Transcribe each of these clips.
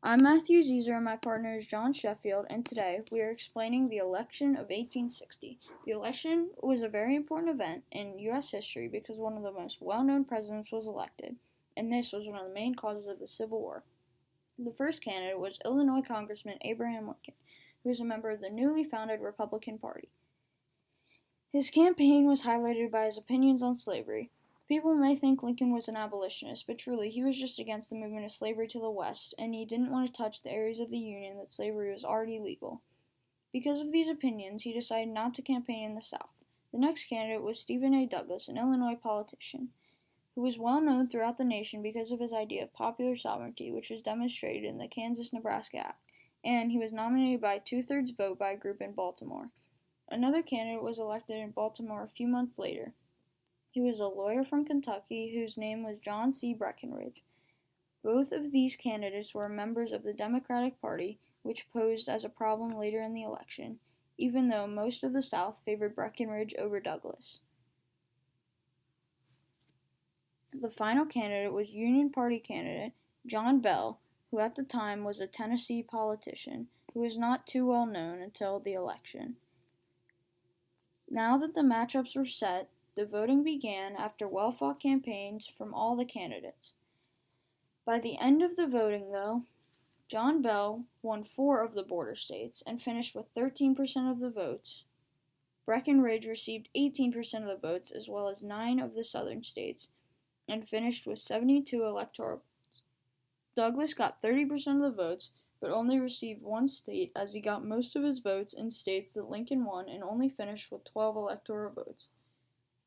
I'm Matthew Zezer and my partner is John Sheffield, and today we are explaining the election of 1860. The election was a very important event in U.S. history because one of the most well-known presidents was elected, and this was one of the main causes of the Civil War. The first candidate was Illinois Congressman Abraham Lincoln, who was a member of the newly founded Republican Party. His campaign was highlighted by his opinions on slavery. People may think Lincoln was an abolitionist, but truly he was just against the movement of slavery to the West, and he didn't want to touch the areas of the Union that slavery was already legal. Because of these opinions, he decided not to campaign in the South. The next candidate was Stephen A. Douglas, an Illinois politician, who was well known throughout the nation because of his idea of popular sovereignty, which was demonstrated in the Kansas-Nebraska Act, and he was nominated by a two-thirds vote by a group in Baltimore. Another candidate was elected in Baltimore a few months later. He was a lawyer from Kentucky whose name was John C. Breckinridge. Both of these candidates were members of the Democratic Party, which posed as a problem later in the election, even though most of the South favored Breckinridge over Douglas. The final candidate was Union Party candidate John Bell, who at the time was a Tennessee politician who was not too well known until the election. Now that the matchups were set, the voting began after well-fought campaigns from all the candidates. By the end of the voting, though, John Bell won 4 of the border states and finished with 13% of the votes. Breckinridge received 18% of the votes as well as 9 of the southern states and finished with 72 electoral votes. Douglas got 30% of the votes but only received 1 state as he got most of his votes in states that Lincoln won and only finished with 12 electoral votes.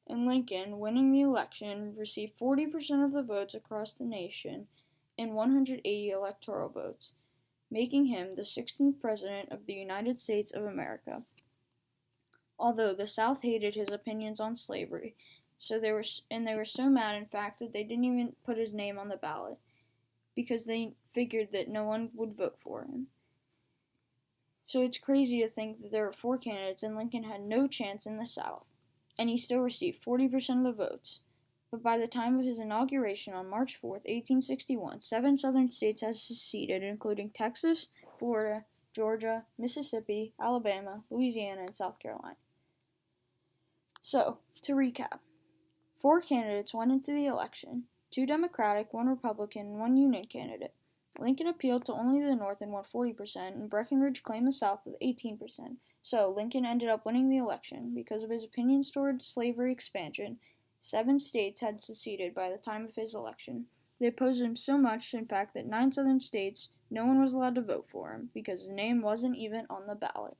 And Lincoln, winning the election, received 40% of the votes across the nation and 180 electoral votes, making him the 16th President of the United States of America. Although the South hated his opinions on slavery, they were so mad, in fact, that they didn't even put his name on the ballot because they figured that no one would vote for him. So it's crazy to think that there were 4 candidates and Lincoln had no chance in the South, and he still received 40% of the votes. But by the time of his inauguration on March 4, 1861, 7 southern states had seceded, including Texas, Florida, Georgia, Mississippi, Alabama, Louisiana, and South Carolina. So, to recap, 4 candidates went into the election, 2 Democratic, 1 Republican, and 1 Union candidate. Lincoln appealed to only the North and won 40%, and Breckinridge claimed the South with 18%. So, Lincoln ended up winning the election because of his opinions toward slavery expansion. 7 states had seceded by the time of his election. They opposed him so much, in fact, that 9 southern states, no one was allowed to vote for him because his name wasn't even on the ballot.